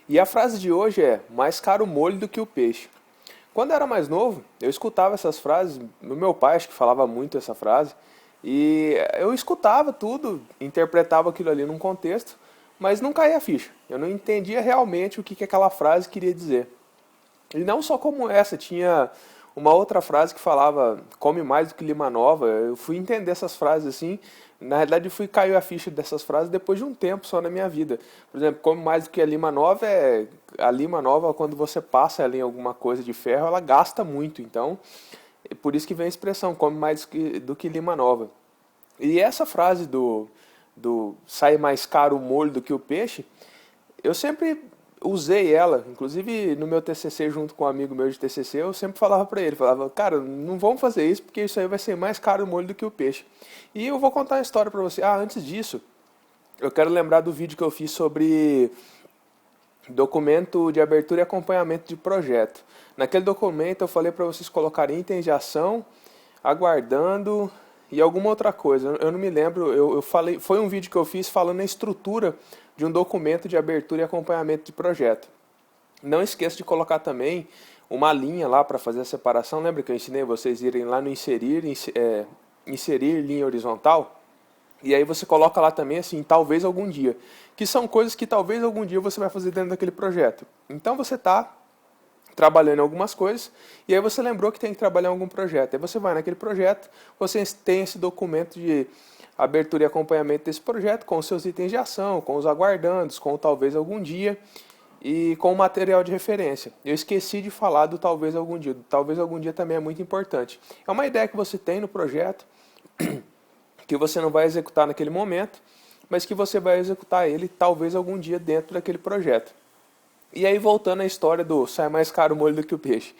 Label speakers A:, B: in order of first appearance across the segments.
A: E a frase de hoje é: mais caro o molho do que o peixe. Quando eu era mais novo, eu escutava essas frases, o meu pai acho que falava muito essa frase, e eu escutava tudo, interpretava aquilo ali num contexto, mas não caía a ficha. Eu não entendia realmente o que aquela frase queria dizer. E não só como essa, tinha uma outra frase que falava come mais do que lima nova. Eu fui entender essas frases assim. Na realidade, eu fui cair a ficha dessas frases depois de um tempo só na minha vida. Por exemplo, come mais do que a lima nova é. A lima nova, quando você passa ela em alguma coisa de ferro, ela gasta muito. Então, é por isso que vem a expressão come mais do que lima nova. E essa frase do sai mais caro o molho do que o peixe, eu sempre usei ela, inclusive no meu TCC junto com um amigo meu de TCC, eu sempre falava pra ele, falava, cara, não vamos fazer isso porque isso aí vai ser mais caro o molho do que o peixe. E eu vou contar uma história pra você. Antes disso, eu quero lembrar do vídeo que eu fiz sobre documento de abertura e acompanhamento de projeto. Naquele documento eu falei para vocês colocarem itens de ação, aguardando e alguma outra coisa. Eu não me lembro, eu falei, foi um vídeo que eu fiz falando a estrutura de um documento de abertura e acompanhamento de projeto. Não esqueça de colocar também uma linha lá para fazer a separação. Lembra que eu ensinei vocês irem lá no inserir linha horizontal? E aí você coloca lá também assim, talvez algum dia. Que são coisas que talvez algum dia você vai fazer dentro daquele projeto. Então você está trabalhando em algumas coisas, e aí você lembrou que tem que trabalhar em algum projeto. Aí você vai naquele projeto, você tem esse documento de abertura e acompanhamento desse projeto, com os seus itens de ação, com os aguardandos, com o talvez algum dia, e com o material de referência. Eu esqueci de falar do talvez algum dia. Do talvez algum dia também é muito importante. É uma ideia que você tem no projeto, que você não vai executar naquele momento, mas que você vai executar ele talvez algum dia dentro daquele projeto. E aí voltando à história do sai mais caro o molho do que o peixe.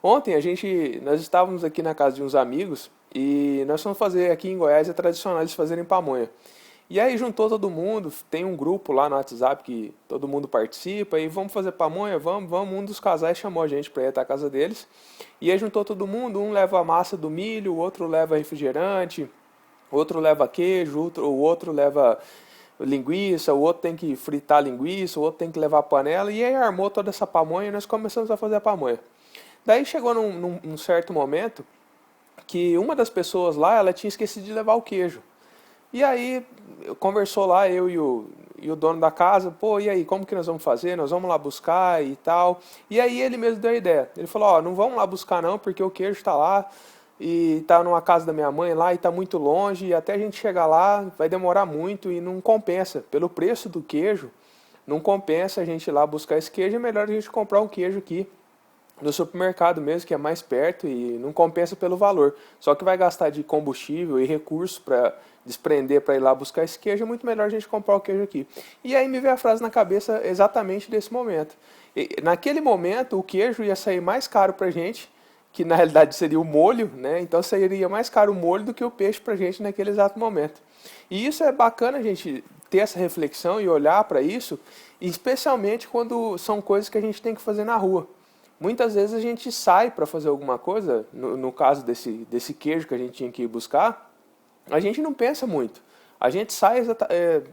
A: Ontem nós estávamos aqui na casa de uns amigos e nós fomos fazer aqui em Goiás, é tradicional eles fazerem pamonha. E aí juntou todo mundo, tem um grupo lá no WhatsApp que todo mundo participa e vamos fazer pamonha, vamos. Um dos casais chamou a gente para ir até a casa deles. E aí juntou todo mundo, um leva a massa do milho, o outro leva refrigerante, outro leva queijo, o outro leva linguiça, o outro tem que fritar linguiça, o outro tem que levar a panela, e aí armou toda essa pamonha e nós começamos a fazer a pamonha. Daí chegou num certo momento que uma das pessoas lá, ela tinha esquecido de levar o queijo. E aí conversou lá, eu e o dono da casa, pô, e aí, como que nós vamos fazer? Nós vamos lá buscar e tal. E aí ele mesmo deu a ideia. Ele falou, ó, não vamos lá buscar não, porque o queijo está lá, e tá numa casa da minha mãe lá e tá muito longe, e até a gente chegar lá vai demorar muito e não compensa. Pelo preço do queijo, não compensa a gente ir lá buscar esse queijo, é melhor a gente comprar um queijo aqui no supermercado mesmo, que é mais perto e não compensa pelo valor. Só que vai gastar de combustível e recurso para desprender para ir lá buscar esse queijo, é muito melhor a gente comprar o queijo aqui. E aí me veio a frase na cabeça exatamente desse momento. E, naquele momento, o queijo ia sair mais caro pra gente, que na realidade seria o molho, né? Então seria mais caro o molho do que o peixe pra gente naquele exato momento. E isso é bacana a gente ter essa reflexão e olhar para isso, especialmente quando são coisas que a gente tem que fazer na rua. Muitas vezes a gente sai para fazer alguma coisa, no caso desse queijo que a gente tinha que ir buscar, a gente não pensa muito. A gente sai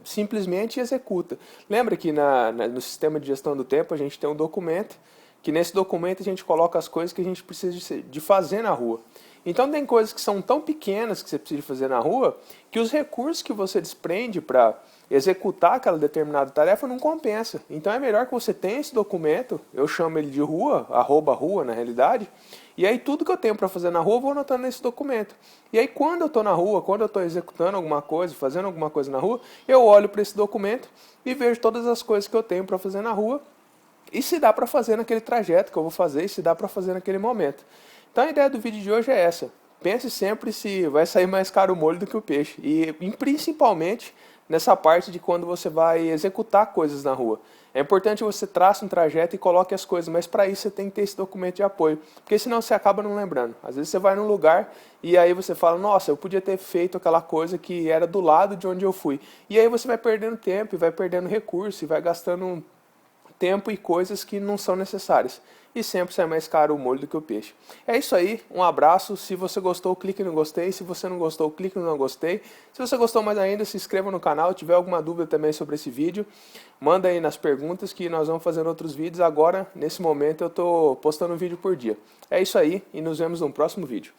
A: simplesmente e executa. Lembra que no sistema de gestão do tempo a gente tem um documento, que nesse documento a gente coloca as coisas que a gente precisa de fazer na rua. Então tem coisas que são tão pequenas que você precisa fazer na rua, que os recursos que você desprende para executar aquela determinada tarefa não compensa. Então é melhor que você tenha esse documento, eu chamo ele de rua, @rua na realidade, e aí tudo que eu tenho para fazer na rua eu vou anotando nesse documento. E aí quando eu estou na rua, quando eu estou executando alguma coisa, fazendo alguma coisa na rua, eu olho para esse documento e vejo todas as coisas que eu tenho para fazer na rua, e se dá para fazer naquele trajeto que eu vou fazer, e se dá para fazer naquele momento. Então a ideia do vídeo de hoje é essa. Pense sempre se vai sair mais caro o molho do que o peixe. E principalmente nessa parte de quando você vai executar coisas na rua. É importante você trace um trajeto e coloque as coisas, mas para isso você tem que ter esse documento de apoio. Porque senão você acaba não lembrando. Às vezes você vai num lugar e aí você fala, nossa, eu podia ter feito aquela coisa que era do lado de onde eu fui. E aí você vai perdendo tempo, e vai perdendo recurso, e vai gastando tempo e coisas que não são necessárias. e sempre sai mais caro o molho do que o peixe. É isso aí, um abraço. Se você gostou, clique no gostei. Se você não gostou, clique no não gostei. Se você gostou mais ainda, se inscreva no canal. Se tiver alguma dúvida também sobre esse vídeo, manda aí nas perguntas que nós vamos fazendo outros vídeos. Agora, nesse momento, eu estou postando um vídeo por dia. É isso aí e nos vemos no próximo vídeo.